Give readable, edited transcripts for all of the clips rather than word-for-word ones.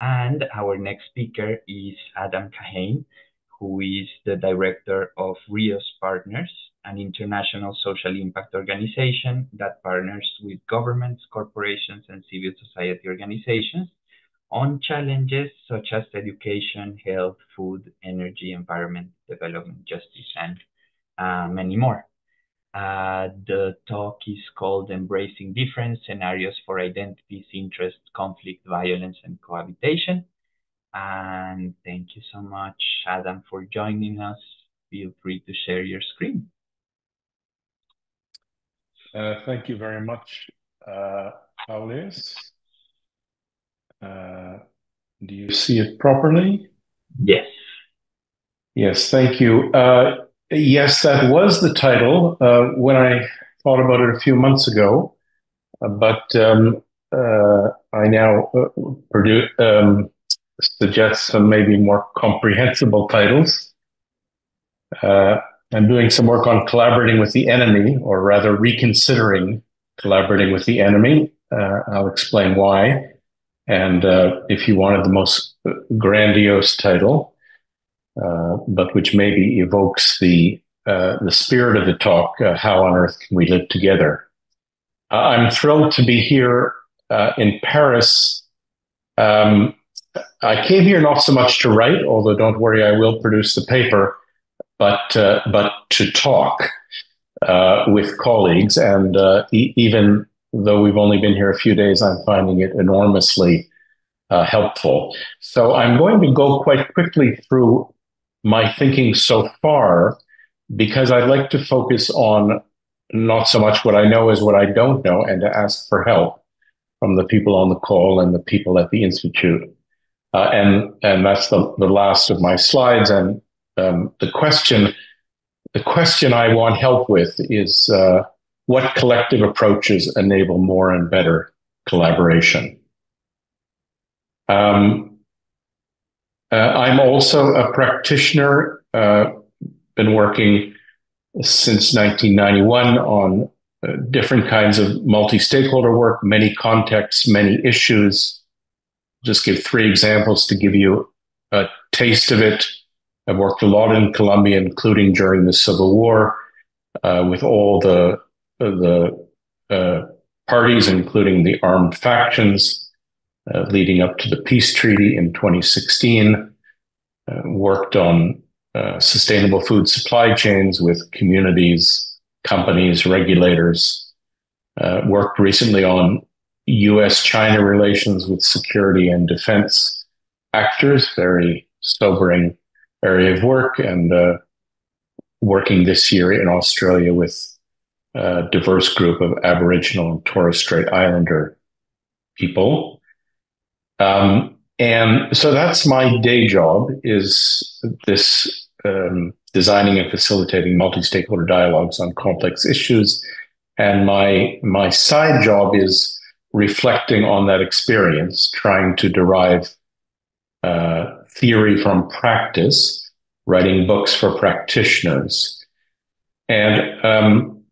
And our next speaker is Adam Kahane, who is the director of Reos Partners, an international social impact organization that partners with governments, corporations, and civil society organizations on challenges such as education, health, food, energy, environment, development, justice, and many more. The talk is called Embracing Difference, Scenarios for Identities, Interest, Conflict, Violence, and Cohabitation. And thank you so much, Adam, for joining us. Feel free to share your screen. Thank you very much, Paulius. Do you see it properly? Yes. Yes, thank you. Yes, that was the title when I thought about it a few months ago, but I now suggest some maybe more comprehensible titles. I'm doing some work on collaborating with the enemy, or rather reconsidering collaborating with the enemy. I'll explain why. And if you wanted the most grandiose title, but which maybe evokes the spirit of the talk, how on earth can we live together? I'm thrilled to be here in Paris. I came here not so much to write, although don't worry, I will produce the paper, but to talk with colleagues. And even though we've only been here a few days, I'm finding it enormously helpful. So I'm going to go quite quickly through my thinking so far, because I'd like to focus on not so much what I know as what I don't know, and to ask for help from the people on the call and the people at the Institute. And that's the last of my slides. And the question I want help with is what collective approaches enable more and better collaboration? I'm also a practitioner, been working since 1991 on different kinds of multi-stakeholder work, many contexts, many issues. Just give 3 examples to give you a taste of it. I've worked a lot in Colombia, including during the Civil War, with all the parties, including the armed factions, leading up to the peace treaty in 2016. Worked on sustainable food supply chains with communities, companies, regulators. Worked recently on US-China relations with security and defense actors, very sobering area of work, and working this year in Australia with a diverse group of Aboriginal and Torres Strait Islander people. And so that's my day job, is this designing and facilitating multi-stakeholder dialogues on complex issues. And my side job is reflecting on that experience, trying to derive theory from practice, writing books for practitioners. And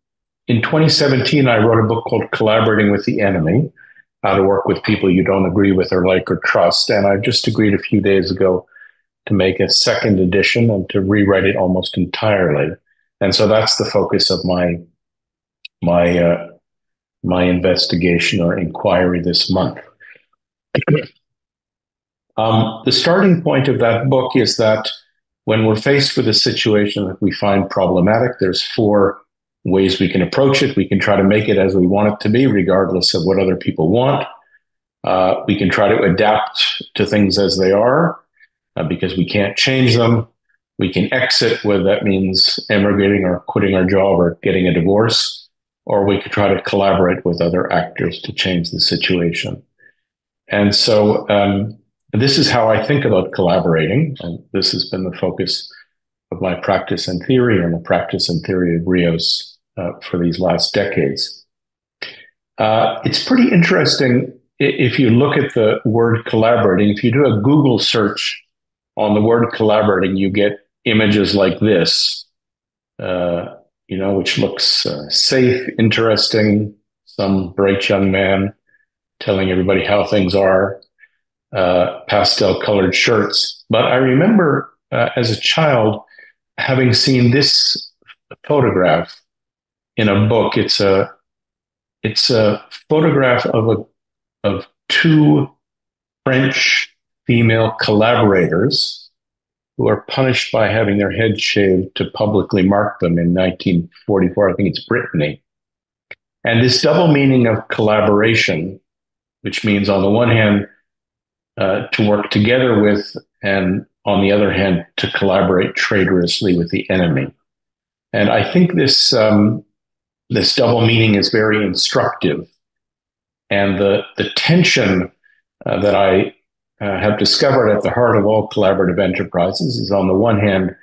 in 2017, I wrote a book called Collaborating with the Enemy, how to work with people you don't agree with or like or trust. And I just agreed a few days ago to make a second edition and to rewrite it almost entirely. And so that's the focus of my investigation or inquiry this month. The starting point of that book is that when we're faced with a situation that we find problematic, there's 4 ways we can approach it. We can try to make it as we want it to be, regardless of what other people want. We can try to adapt to things as they are, because we can't change them. We can exit, whether that means emigrating or quitting our job or getting a divorce, or we could try to collaborate with other actors to change the situation. And so this is how I think about collaborating, and this has been the focus of my practice and theory, and the practice and theory of Reos for these last decades. It's pretty interesting if you look at the word collaborating. If you do a Google search on the word collaborating, you get images like this, which looks safe, interesting, some bright young man telling everybody how things are. pastel colored shirts. But I remember as a child having seen this photograph in a book. It's a photograph of two French female collaborators who are punished by having their heads shaved to publicly mark them in 1944. I think it's Brittany. And this double meaning of collaboration, which means on the one hand, to work together with, and on the other hand, to collaborate traitorously with the enemy. And I think this double meaning is very instructive. And the tension that I have discovered at the heart of all collaborative enterprises is, on the one hand,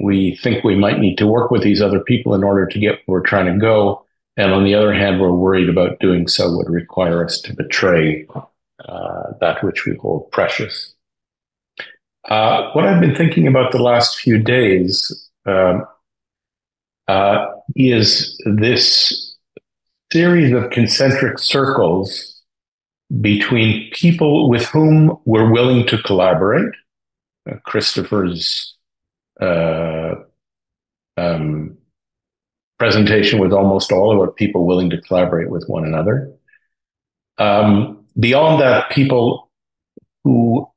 we think we might need to work with these other people in order to get where we're trying to go. And on the other hand, we're worried about doing so would require us to betray that which we hold precious. What I've been thinking about the last few days is this series of concentric circles between people with whom we're willing to collaborate. Christopher's presentation was almost all about people willing to collaborate with one another. Beyond that, people who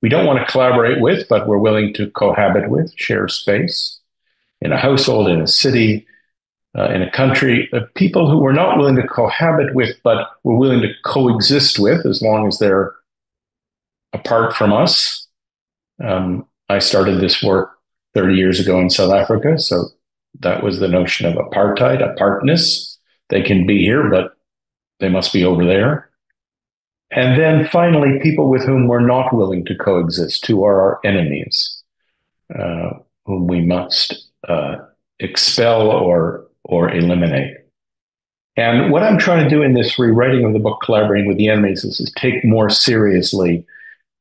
we don't want to collaborate with, but we're willing to cohabit with, share space in a household, in a city, in a country. People who we're not willing to cohabit with, but we're willing to coexist with as long as they're apart from us. I started this work 30 years ago in South Africa, so that was the notion of apartheid, apartness. They can be here, but they must be over there. And then finally, people with whom we're not willing to coexist, who are our enemies, whom we must expel or eliminate. And what I'm trying to do in this rewriting of the book, Collaborating with the Enemies, is take more seriously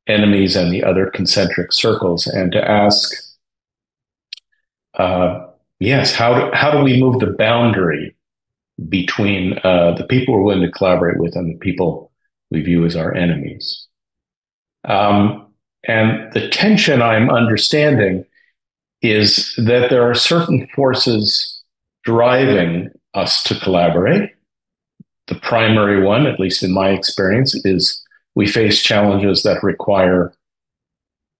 enemies and the other concentric circles, and to ask, yes, how do we move the boundary between the people we're willing to collaborate with and the people we view as our enemies? And the tension I'm understanding is that there are certain forces driving us to collaborate. The primary one, at least in my experience, is we face challenges that require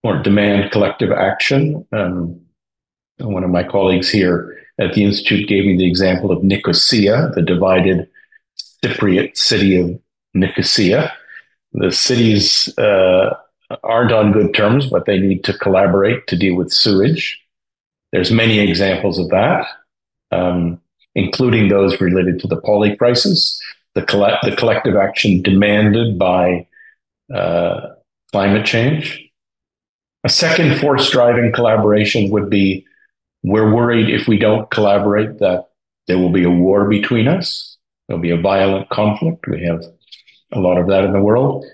or demand collective action. One of my colleagues here at the Institute gave me the example of Nicosia, the divided Cypriot city of Nicosia. The cities aren't on good terms, but they need to collaborate to deal with sewage. There's many examples of that, including those related to the poly crisis, the collective action demanded by climate change. A second force driving collaboration would be, we're worried if we don't collaborate that there will be a war between us. There'll be a violent conflict. We have a lot of that in the world.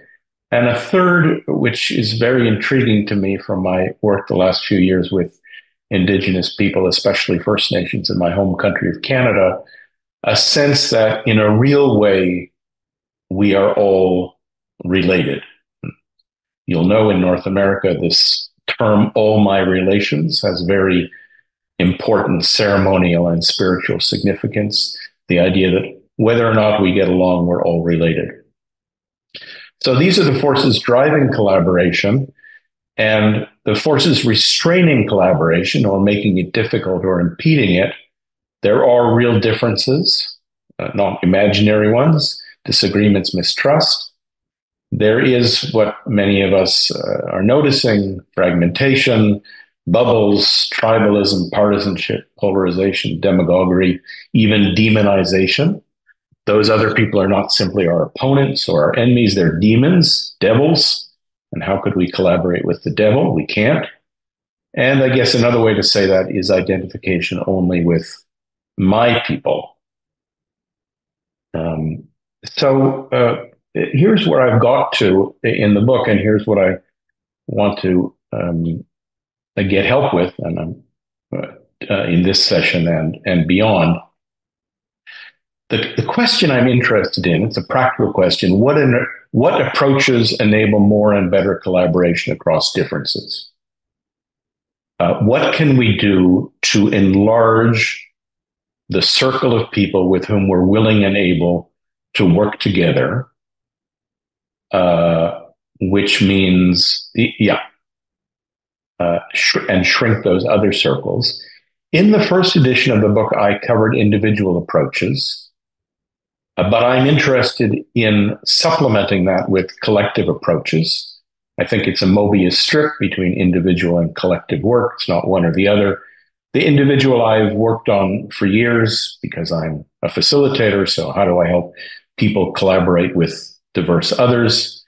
And a third, which is very intriguing to me from my work the last few years with Indigenous people, especially First Nations in my home country of Canada, a sense that in a real way, we are all related. You'll know in North America, this term, all my relations, has very important ceremonial and spiritual significance. The idea that whether or not we get along, we're all related. So these are the forces driving collaboration, and the forces restraining collaboration or making it difficult or impeding it. There are real differences, not imaginary ones, disagreements, mistrust. There is what many of us are noticing: fragmentation, bubbles, tribalism, partisanship, polarization, demagoguery, even demonization. Those other people are not simply our opponents or our enemies, they're demons, devils. And how could we collaborate with the devil? We can't. And I guess another way to say that is identification only with my people. Here's where I've got to in the book, and here's what I want to get help with, and in this session and beyond. The question I'm interested in, it's a practical question. What what approaches enable more and better collaboration across differences? What can we do to enlarge the circle of people with whom we're willing and able to work together, which means, and shrink those other circles. In the first edition of the book, I covered individual approaches, but I'm interested in supplementing that with collective approaches. I think it's a Mobius strip between individual and collective work. It's not one or the other. The individual I've worked on for years because I'm a facilitator. So how do I help people collaborate with diverse others?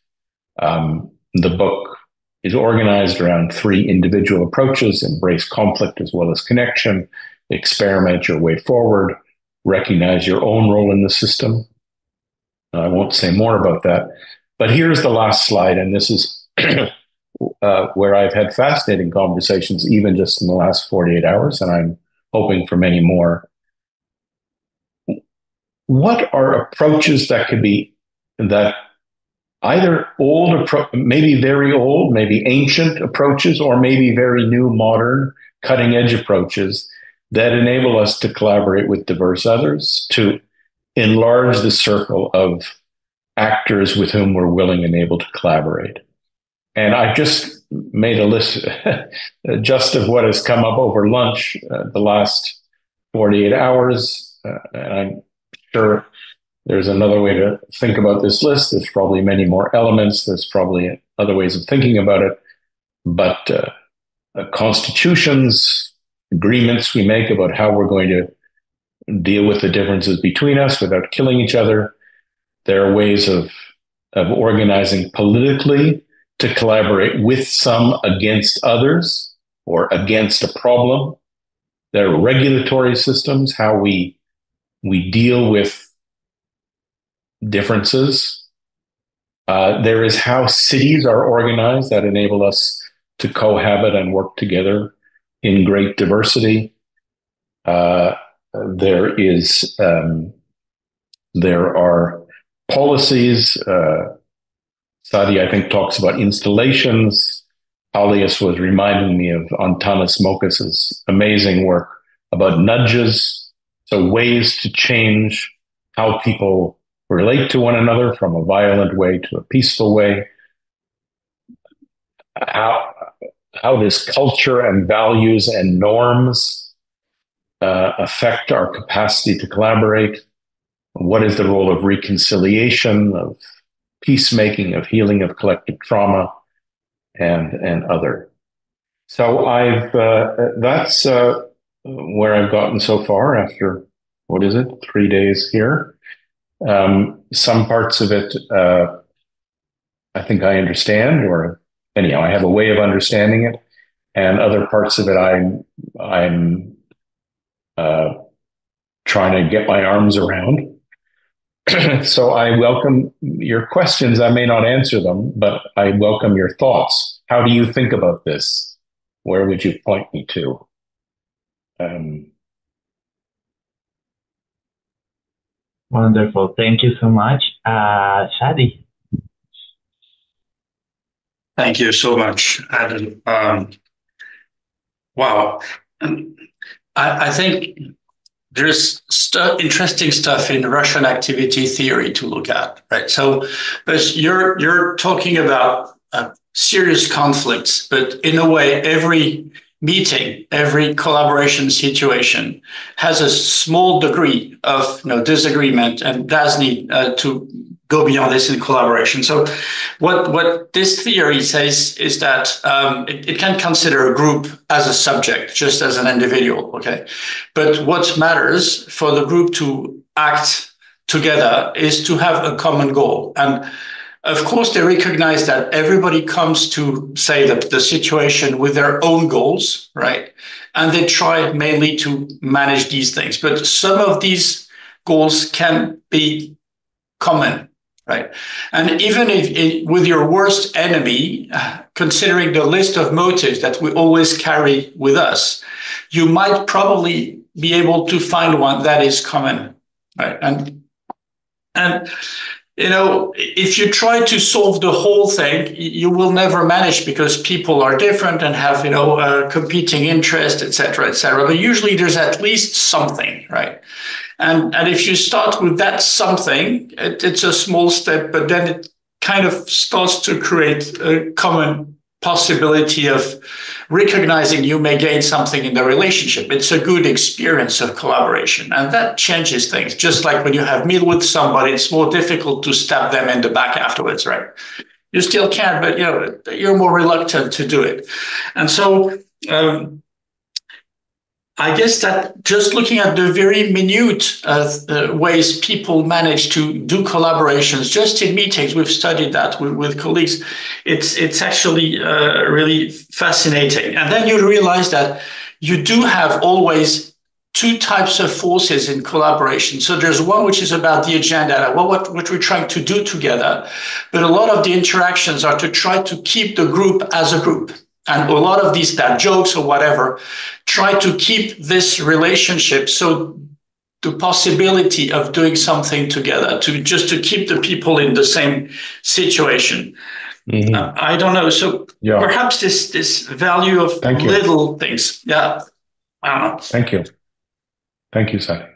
The book is organized around 3 individual approaches: embrace conflict as well as connection, experiment your way forward, recognize your own role in the system. I won't say more about that. But here's the last slide, and this is where I've had fascinating conversations even just in the last 48 hours, and I'm hoping for many more. What are approaches that could be that either old, maybe very old, maybe ancient approaches, or maybe very new, modern, cutting-edge approaches that enable us to collaborate with diverse others, to enlarge the circle of actors with whom we're willing and able to collaborate? And I just made a list just of what has come up over lunch the last 48 hours. And I'm sure there's another way to think about this list. There's probably many more elements. There's probably other ways of thinking about it. But constitutions, agreements we make about how we're going to deal with the differences between us without killing each other. There are ways of organizing politically to collaborate with some against others or against a problem. There are regulatory systems, how we deal with differences. There is how cities are organized that enable us to cohabit and work together in great diversity. There are policies. Sadi, I think, talks about installations. Alias was reminding me of Antanas Mokas' amazing work about nudges, so ways to change how people relate to one another from a violent way to a peaceful way. How does culture and values and norms affect our capacity to collaborate? What is the role of reconciliation, of peacemaking, of healing of collective trauma, and other? So that's where I've gotten so far after, 3 days here. Some parts of it, I think I understand, or anyhow, I have a way of understanding it, and other parts of it, I'm trying to get my arms around. So I welcome your questions. I may not answer them, but I welcome your thoughts. How do you think about this? Where would you point me to? Wonderful. Thank you so much. Shadi. Thank you so much, Adam. Wow. I think there's interesting stuff in Russian activity theory to look at, right? So, but you're talking about serious conflicts, but in a way, every meeting, every collaboration situation has a small degree of disagreement and does need to go beyond this in collaboration. So what this theory says is that it can consider a group as a subject, just as an individual, okay? But what matters for the group to act together is to have a common goal. And of course, they recognize that everybody comes to, say, the situation with their own goals, right? And they try mainly to manage these things. But some of these goals can be common, right? And even if with your worst enemy, considering the list of motives that we always carry with us, you might probably be able to find one that is common, right? And if you try to solve the whole thing, you will never manage because people are different and have, competing interests, et cetera, et cetera. But usually there's at least something, right? And if you start with that something, it's a small step, but then it kind of starts to create a common possibility of recognizing you may gain something in the relationship. It's a good experience of collaboration, and that changes things. Just like when you have meal with somebody, it's more difficult to stab them in the back afterwards, right? You still can, but you're more reluctant to do it. And so I guess that just looking at the very minute ways people manage to do collaborations, just in meetings, we've studied that with colleagues. It's actually really fascinating. And then you realize that you do have always two types of forces in collaboration. So there's one which is about the agenda, what we're trying to do together. But a lot of the interactions are to try to keep the group as a group. And a lot of these bad jokes or whatever try to keep this relationship. So the possibility of doing something together to keep the people in the same situation. Mm-hmm. I don't know. So perhaps this value of little things. Yeah. I don't know. Thank you. Thank you, Seth.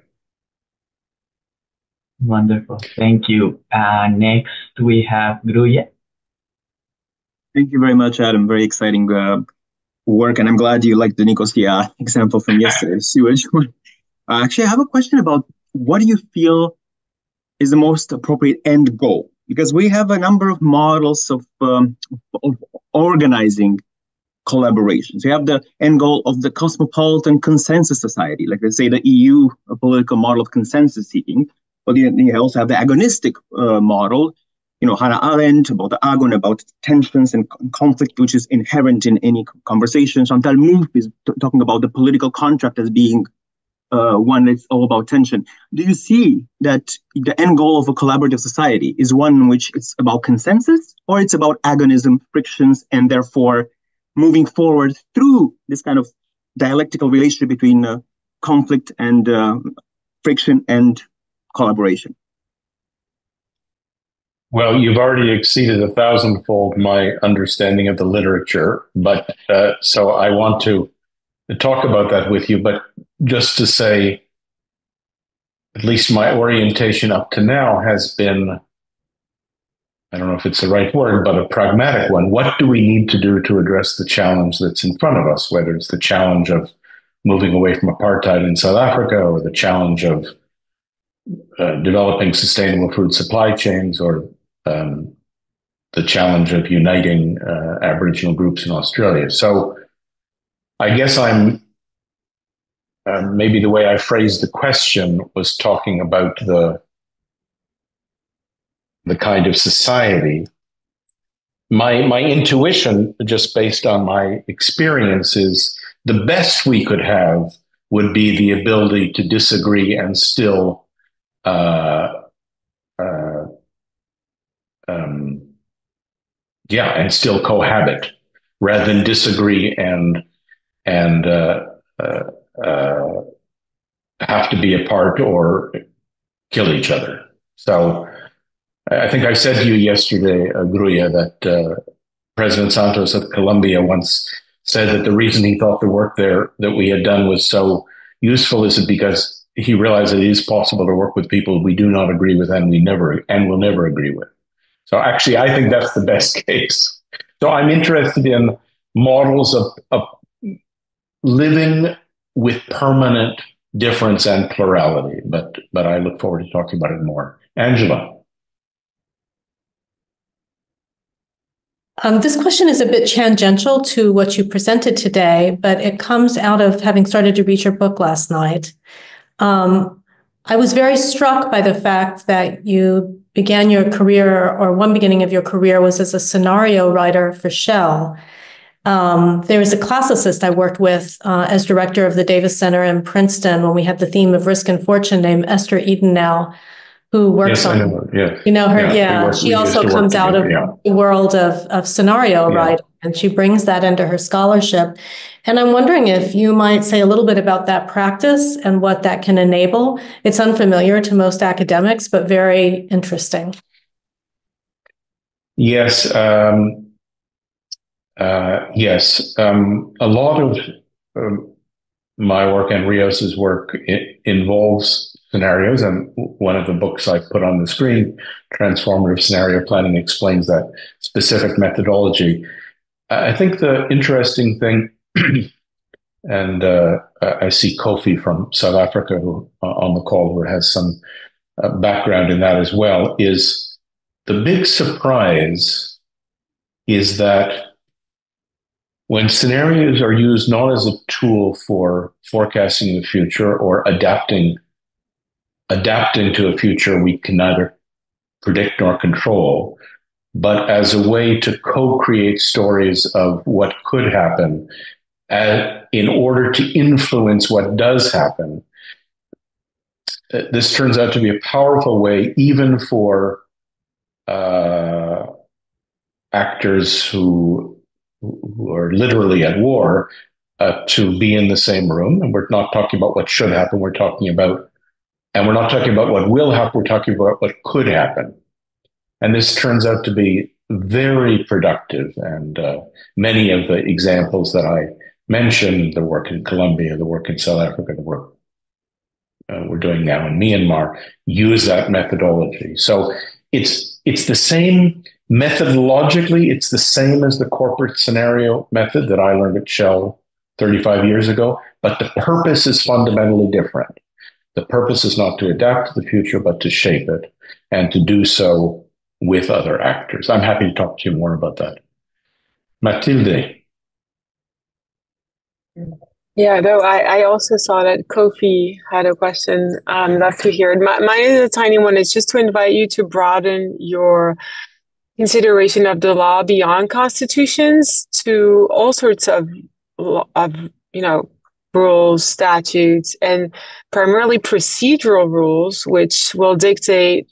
Wonderful. Thank you. Next we have Gruya. Thank you very much, Adam. Very exciting work, and I'm glad you liked the Nicosia example from yesterday, sewage. Actually, I have a question about what do you feel is the most appropriate end goal? Because we have a number of models of organizing collaborations. We have the end goal of the cosmopolitan consensus society, like let's say the EU, a political model of consensus seeking. But you also have the agonistic model. Hannah Arendt, about the agon, about tensions and conflict, which is inherent in any conversation. Chantal Mouffe is talking about the political contract as being one that's all about tension. Do you see that the end goal of a collaborative society is one in which it's about consensus, or it's about agonism, frictions, and therefore moving forward through this kind of dialectical relationship between conflict and friction and collaboration? Well, you've already exceeded 1,000-fold my understanding of the literature, but so I want to talk about that with you. But just to say, at least my orientation up to now has been, I don't know if it's the right word, but a pragmatic one. What do we need to do to address the challenge that's in front of us, whether it's the challenge of moving away from apartheid in South Africa, or the challenge of developing sustainable food supply chains, or the challenge of uniting Aboriginal groups in Australia. So I guess I'm maybe the way I phrased the question was talking about the kind of society. My intuition, just based on my experience, is the best we could have would be the ability to disagree and still and still cohabit, rather than disagree and have to be apart or kill each other. So I think I said to you yesterday, Gruya, that President Santos of Colombia once said that the reason he thought the work there that we had done was so useful is because he realized that it is possible to work with people we do not agree with and will never agree with. So actually, I think that's the best case. So I'm interested in models of living with permanent difference and plurality, but I look forward to talking about it more. Angela. This question is a bit tangential to what you presented today, but it comes out of having started to read your book last night. I was very struck by the fact that you began your career, or one beginning of your career was as a scenario writer for Shell. There was a classicist I worked with as director of the Davis Center in Princeton when we had the theme of risk and fortune, named Esther Edenau, who works on, I know her. Yeah. You know her? Yeah. She also comes out of the world of scenario writing, and she brings that into her scholarship. And I'm wondering if you might say a little bit about that practice and what that can enable. It's unfamiliar to most academics, but very interesting. Yes. Yes. A lot of my work and Reos's work involves scenarios, and one of the books I put on the screen, Transformative Scenario Planning, explains that specific methodology. I think the interesting thing, and I see Kofi from South Africa who, on the call, who has some background in that as well, is the big surprise is that when scenarios are used not as a tool for forecasting the future or adapting to a future we can neither predict nor control, but as a way to co-create stories of what could happen in order to influence what does happen, this turns out to be a powerful way, even for actors who are literally at war, to be in the same room. And we're not talking about what should happen. We're talking about what will happen. We're talking about what could happen. And this turns out to be very productive. And many of the examples that I mentioned, the work in Colombia, the work in South Africa, the work we're doing now in Myanmar, use that methodology. So it's the same methodologically, it's the same as the corporate scenario method that I learned at Shell 35 years ago, but the purpose is fundamentally different. The purpose is not to adapt to the future, but to shape it, and to do so with other actors. I'm happy to talk to you more about that. Mathilde. Yeah, though I also saw that Kofi had a question. Love to hear it. Mine is a tiny one. It's just to invite you to broaden your consideration of the law beyond constitutions to all sorts of rules, statutes, and primarily procedural rules, which will dictate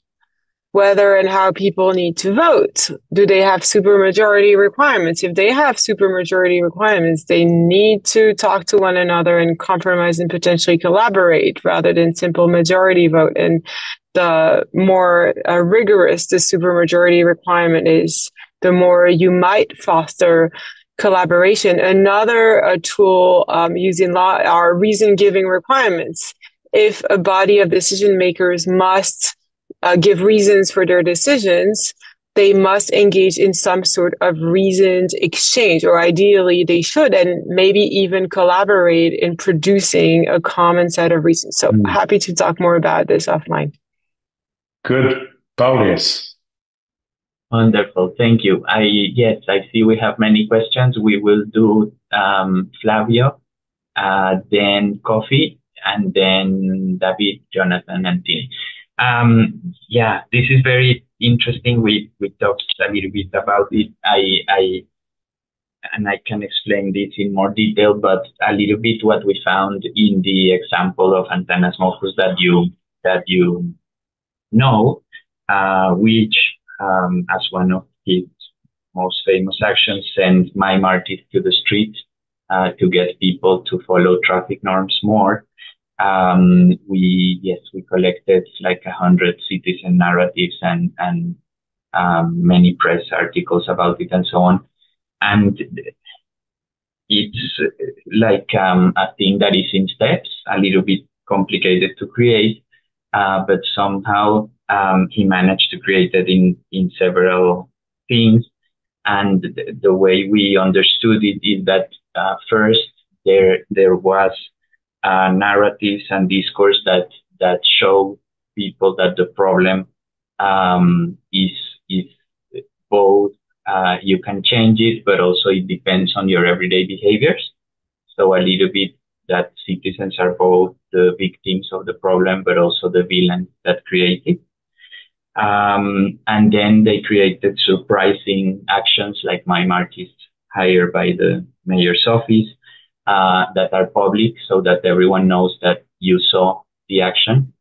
whether and how people need to vote. Do they have supermajority requirements? If they have supermajority requirements, they need to talk to one another and compromise and potentially collaborate rather than simple majority vote. And the more rigorous the supermajority requirement is, the more you might foster collaboration. Another tool used in law are reason-giving requirements. If a body of decision makers must give reasons for their decisions, they must engage in some sort of reasoned exchange, or ideally they should, and maybe even collaborate in producing a common set of reasons. So happy to talk more about this offline. Good. Paulius. Wonderful. Thank you. Yes, I see we have many questions. We will do Flavio, then Kofi, and then David, Jonathan, and Tini. Yeah, this is very interesting. We talked a little bit about it. And I can explain this in more detail, but a little bit what we found in the example of Antanas Mockus that you know, which as one of his most famous actions sent mime artists to the street to get people to follow traffic norms more. We collected like 100 citizen narratives and many press articles about it and so on. And it's like a thing that is in steps, a little bit complicated to create, but somehow he managed to create it in several things. And the way we understood it is that first there was narratives and discourse that show people that the problem is both you can change it, but also it depends on your everyday behaviors. So a little bit that citizens are both the victims of the problem, but also the villains that create it. And then they created surprising actions like mime artists hired by the mayor's office that are public so that everyone knows that you saw the action.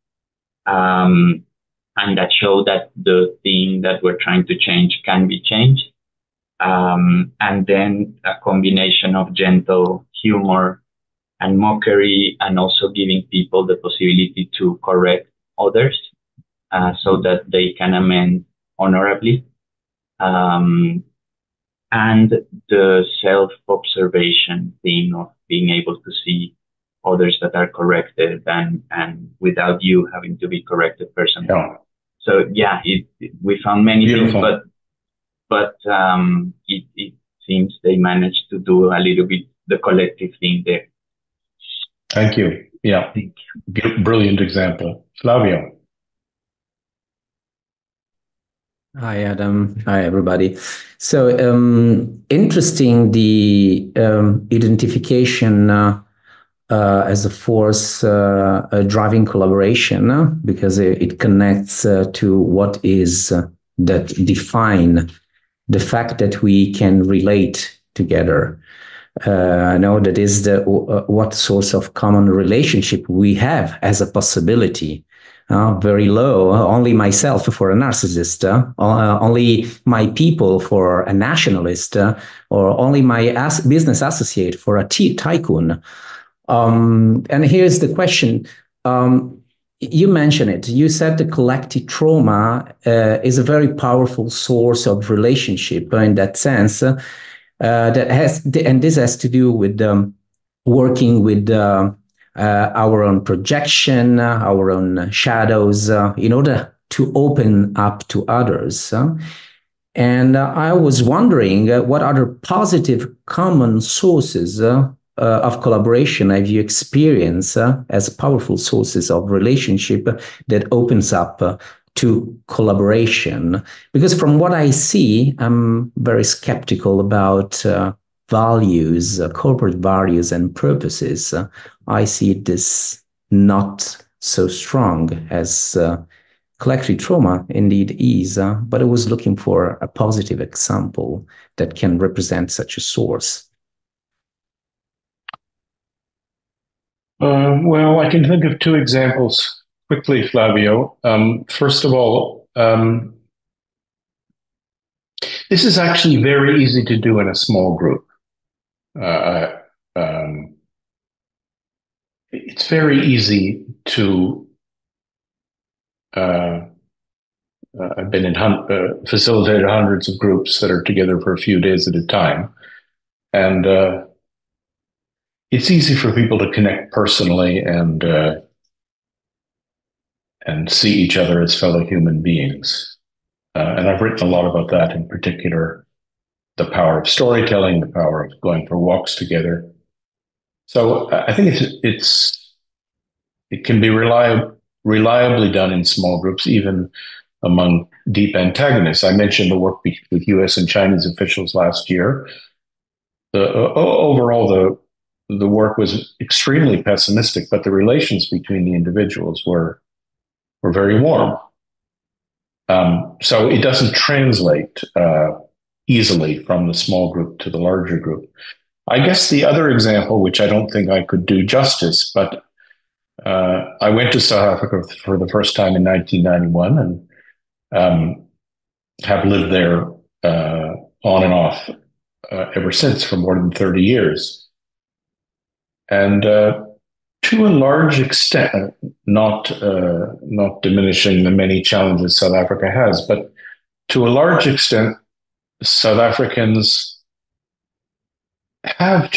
And that show that the thing that we're trying to change can be changed. And then a combination of gentle humor and mockery, and also giving people the possibility to correct others so that they can amend honorably. And the self-observation thing of being able to see others that are corrected and without you having to be corrected personally. Yeah. So yeah, we found many Beautiful. things, but it seems they managed to do a little bit the collective thing there. Thank you. Yeah. Thank you. Brilliant example. Flavio. Hi, Adam. Hi, everybody. So interesting, the identification as a force driving collaboration, because it connects to what is that define the fact that we can relate together. I know that is the what source of common relationship we have as a possibility. Very low, only myself for a narcissist, only my people for a nationalist, or only my business associate for a tycoon. And here's the question. You mentioned it. You said the collective trauma is a very powerful source of relationship in that sense. And this has to do with working with our own projection, our own shadows, in order to open up to others. And I was wondering, what other positive common sources of collaboration have you experienced as powerful sources of relationship that opens up to collaboration? Because from what I see, I'm very skeptical about values, corporate values and purposes. I see this not so strong as collective trauma indeed is, but I was looking for a positive example that can represent such a source. Well, I can think of two examples quickly, Flavio. First of all, this is actually very easy to do in a small group. It's very easy to, I've been in facilitated hundreds of groups that are together for a few days at a time. And it's easy for people to connect personally and see each other as fellow human beings. And I've written a lot about that, in particular, the power of storytelling, the power of going for walks together. So I think it can be reliably done in small groups, even among deep antagonists. I mentioned the work with US and Chinese officials last year. Overall, the work was extremely pessimistic, but the relations between the individuals were very warm. So it doesn't translate easily from the small group to the larger group. I guess the other example, which I don't think I could do justice, but I went to South Africa for the first time in 1991 and have lived there on and off ever since for more than 30 years. And to a large extent, not diminishing the many challenges South Africa has, but to a large extent, South Africans have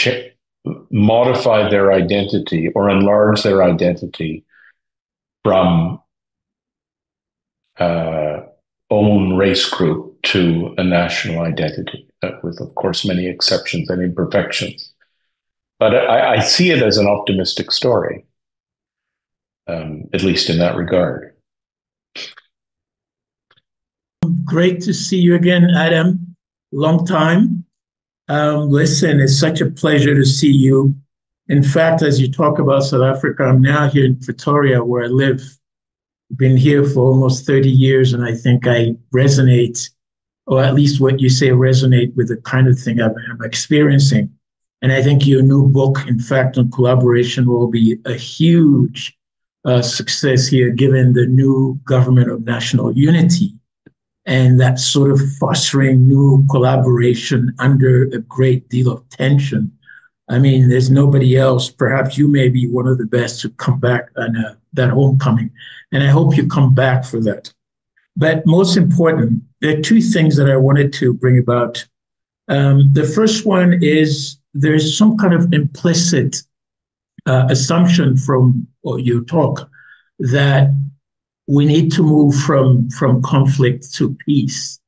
modified their identity or enlarged their identity from own race group to a national identity, with, of course, many exceptions and imperfections. But I see it as an optimistic story, at least in that regard. Great to see you again, Adam. Long time. Listen, it's such a pleasure to see you. In fact, as you talk about South Africa, I'm now here in Pretoria, where I live. I've been here for almost 30 years, and I think I resonate, or at least what you say resonate with the kind of thing I'm experiencing. And I think your new book, in fact, on collaboration will be a huge success here, given the new government of national unity and that sort of fostering new collaboration under a great deal of tension. I mean, there's nobody else. Perhaps you may be one of the best to come back on that homecoming. And I hope you come back for that. But most important, there are two things that I wanted to bring about. The first one is there's some kind of implicit assumption from your talk that we need to move from conflict to peace.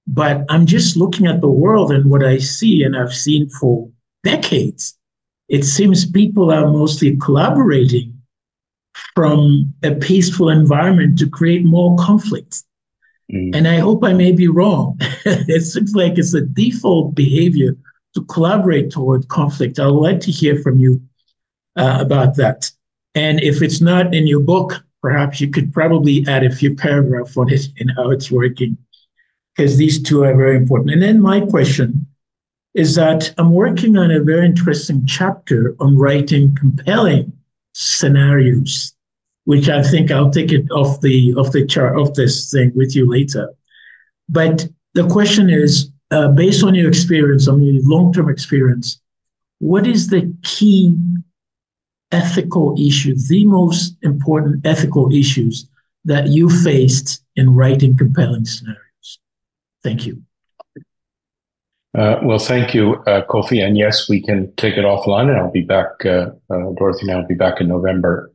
But I'm just looking at the world and what I see, and I've seen for decades, it seems people are mostly collaborating from a peaceful environment to create more conflict. And I hope I may be wrong. It seems like it's a default behavior to collaborate toward conflict. I would like to hear from you about that. And if it's not in your book, perhaps you could probably add a few paragraphs on it and how it's working, because these two are very important. And then my question is that I'm working on a very interesting chapter on writing compelling scenarios, which I think I'll take it off the chart of this thing with you later. But the question is, based on your experience, on your long-term experience, what is the key ethical issues, the most important ethical issues that you faced in writing compelling scenarios? Thank you. Well, thank you, Kofi. And yes, we can take it offline, and I'll be back, Dorothy and I will be back in November.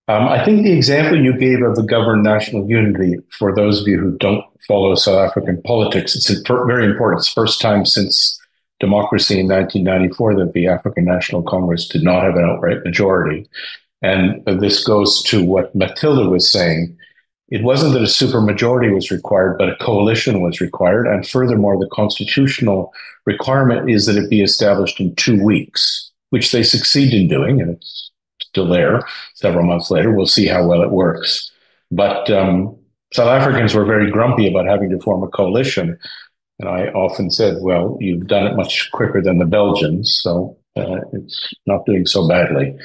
I think the example you gave of the governed national unity, for those of you who don't follow South African politics, it's very important. It's the first time since democracy in 1994 that the African National Congress did not have an outright majority. And this goes to what Matilda was saying. It wasn't that a supermajority was required, but a coalition was required. And furthermore, the constitutional requirement is that it be established in 2 weeks, which they succeed in doing, and it's still there several months later. We'll see how well it works. But South Africans were very grumpy about having to form a coalition. And I often said, well, you've done it much quicker than the Belgians, so it's not doing so badly.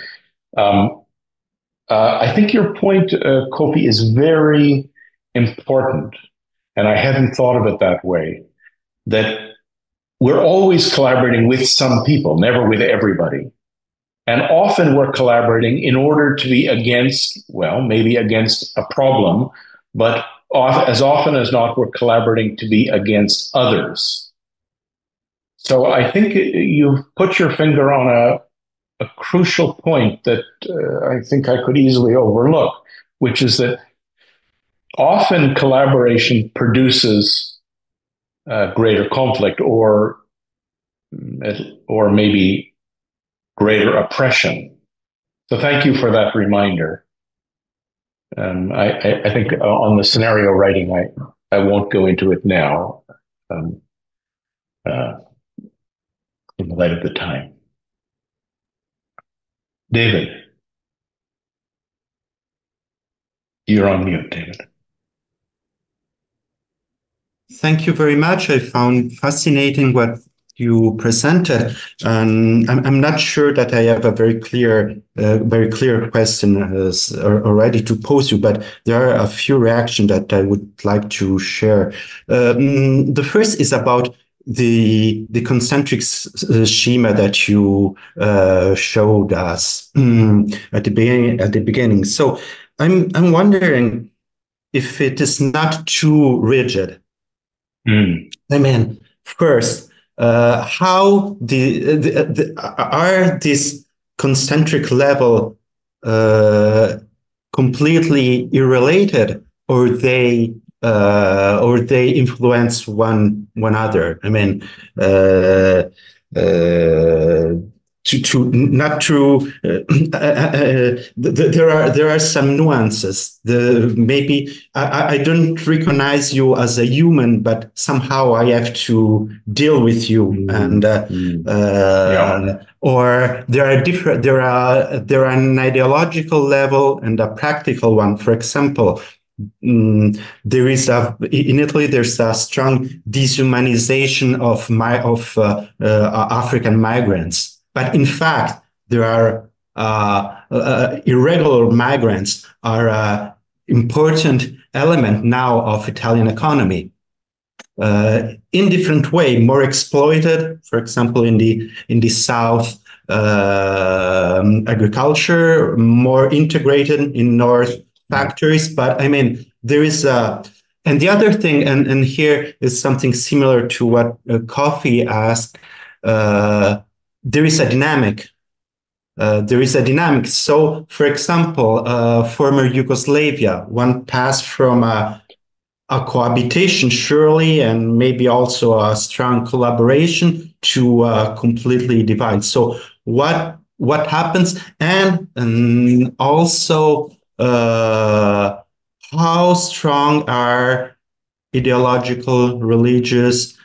I think your point, Kofi, is very important, and I hadn't thought of it that way, that we're always collaborating with some people, never with everybody. And often we're collaborating in order to be against, well, maybe against a problem, but as often as not, we're collaborating to be against others. So I think you've put your finger on a crucial point that I think I could easily overlook, which is that often collaboration produces greater conflict or maybe greater oppression. So thank you for that reminder. I think on the scenario writing, I won't go into it now in the light of the time. David, you're on mute, David. Thank you very much. I found fascinating what you presented, and I'm not sure that I have a very clear question already to pose you, but there are a few reactions that I would like to share. The first is about the concentric schema that you showed us at the beginning. So I'm wondering if it is not too rigid. I mean, first, how are these concentric level completely irrelated, or they influence one another? I mean, there are some nuances. Maybe I don't recognize you as a human, but somehow I have to deal with you, and or there are an ideological level and a practical one. For example, there is in Italy there's a strong dehumanization of African migrants. But in fact, there are irregular migrants are an important element now of Italian economy. In different way, more exploited. For example, in the south, agriculture, more integrated in north, factors, but I mean, there is a, and the other thing, and here is something similar to what Coffee asked, there is a dynamic. So, for example, former Yugoslavia, one passed from a cohabitation, surely, and maybe also a strong collaboration to completely divide. So what happens, and also how strong are ideological, religious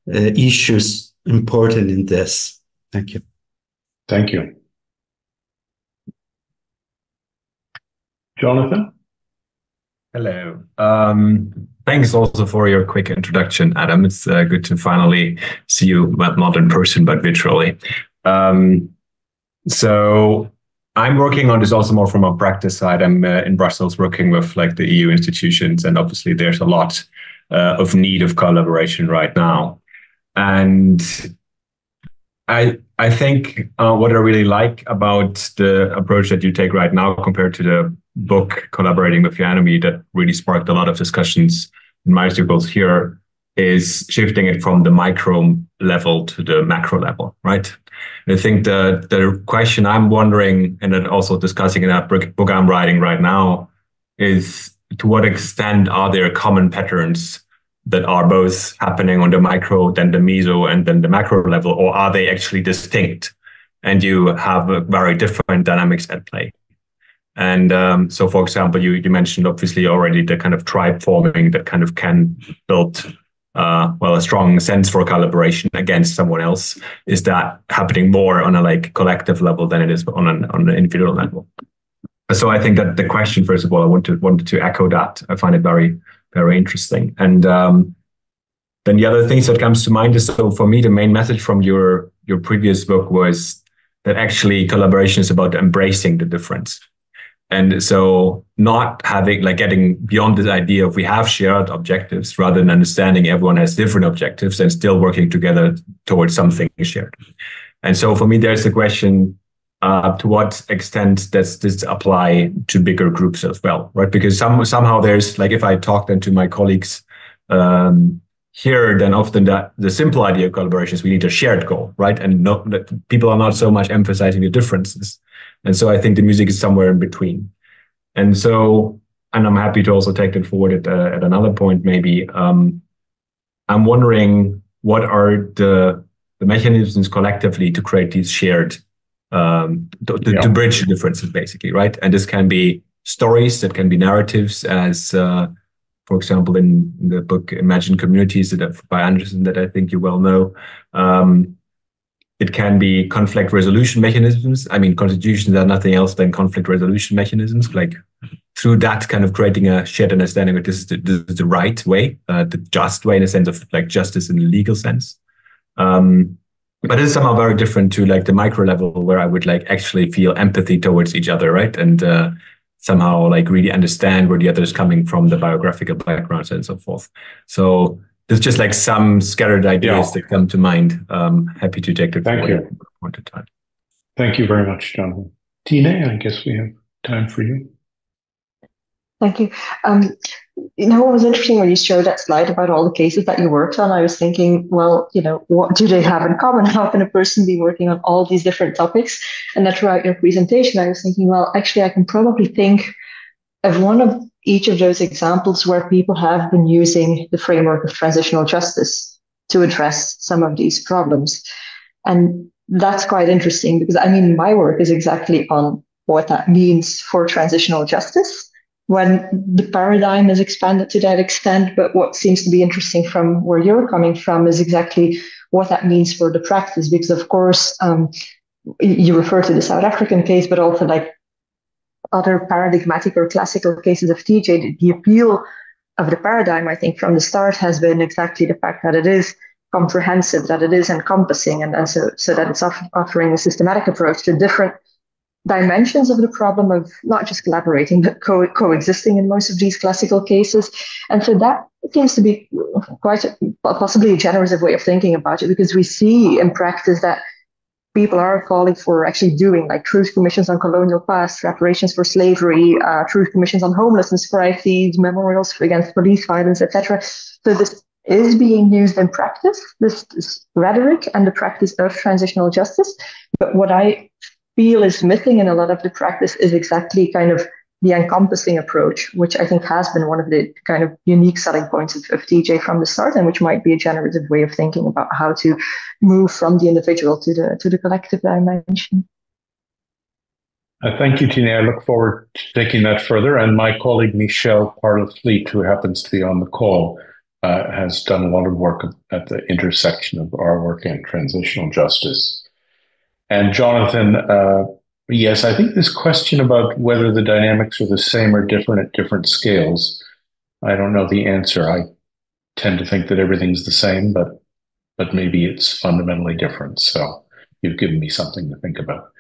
issues important in this? Thank you. Thank you. Jonathan? Hello. Thanks also for your quick introduction, Adam. It's good to finally see you, well, not in person, but virtually. So I'm working on this also more from a practice side. I'm in Brussels working with like the EU institutions, and obviously there's a lot of need of collaboration right now. And I think what I really like about the approach that you take right now compared to the book Collaborating with Your Enemy that really sparked a lot of discussions in my circles here is shifting it from the micro level to the macro level, right? And I think the question I'm wondering, and then also discussing in that book I'm writing right now, is to what extent are there common patterns that are both happening on the micro, then the meso, and then the macro level, or are they actually distinct? And you have a very different dynamics at play. And so, for example, you mentioned obviously already the kind of tribe forming that kind of can build, well, a strong sense for collaboration against someone else. Is that happening more on a like collective level than it is on an individual level? So I think that the question, first of all, I wanted to echo that. I find it very, very interesting. And then the other things that comes to mind is, so for me, the main message from your previous book was that actually collaboration is about embracing the difference. And so not having, like getting beyond this idea of we have shared objectives rather than understanding everyone has different objectives and still working together towards something shared. And so for me, there's the question, to what extent does this apply to bigger groups as well, right? Because somehow there's, like, if I talk then to my colleagues here, then often the simple idea of collaboration is we need a shared goal, right? And that people are not so much emphasizing the differences. And so I think the music is somewhere in between. And so, and I'm happy to also take that forward at another point, maybe. I'm wondering what are the mechanisms collectively to create these shared, to bridge the differences, basically, right? And this can be stories, that can be narratives, as, for example, in the book Imagine Communities by Anderson, that I think you well know. It can be conflict resolution mechanisms. I mean, constitutions are nothing else than conflict resolution mechanisms, like through that kind of creating a shared understanding that this is the right way, the just way, in a sense of like justice in the legal sense. But it's somehow very different to like the micro level, where I would like actually feel empathy towards each other, right? And somehow like really understand where the other is coming from, the biographical backgrounds and so forth. So there's just like some scattered ideas that come to mind. Happy to take it forward at one time. Thank you very much, Jonathan. Tina, I guess we have time for you. Thank you. You know, what was interesting when you showed that slide about all the cases that you worked on, I was thinking, well, you know, what do they have in common? How can a person be working on all these different topics? And that throughout your presentation, I was thinking, well, actually, I can probably think of one of each of those examples where people have been using the framework of transitional justice to address some of these problems. And that's quite interesting because, I mean, my work is exactly on what that means for transitional justice when the paradigm is expanded to that extent. But what seems to be interesting from where you're coming from is exactly what that means for the practice, because of course, you refer to the South African case, but also like other paradigmatic or classical cases of TJ, the appeal of the paradigm, I think, from the start has been exactly the fact that it is comprehensive, that it is encompassing, and so that it's offering a systematic approach to different dimensions of the problem of not just collaborating, but coexisting in most of these classical cases. And so that seems to be quite possibly a generative way of thinking about it, because we see in practice that people are calling for actually doing, like truth commissions on colonial past, reparations for slavery, truth commissions on homelessness crises, memorials against police violence, etc. So this is being used in practice, this rhetoric and the practice of transitional justice. But what I feel is missing in a lot of the practice is exactly kind of the encompassing approach, which I think has been one of the kind of unique selling points of TJ from the start, and which might be a generative way of thinking about how to move from the individual to the collective dimension. Thank you, Tina. I look forward to taking that further. And my colleague Michelle Parlow-Fleet, who happens to be on the call, has done a lot of work at the intersection of our work and transitional justice. And Jonathan, yes, I think this question about whether the dynamics are the same or different at different scales, I don't know the answer. I tend to think that everything's the same, but maybe it's fundamentally different. So you've given me something to think about.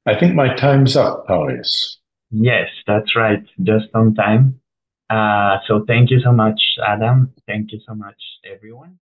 I think my time's up, Paulius. Yes, that's right. Just on time. So thank you so much, Adam. Thank you so much, everyone.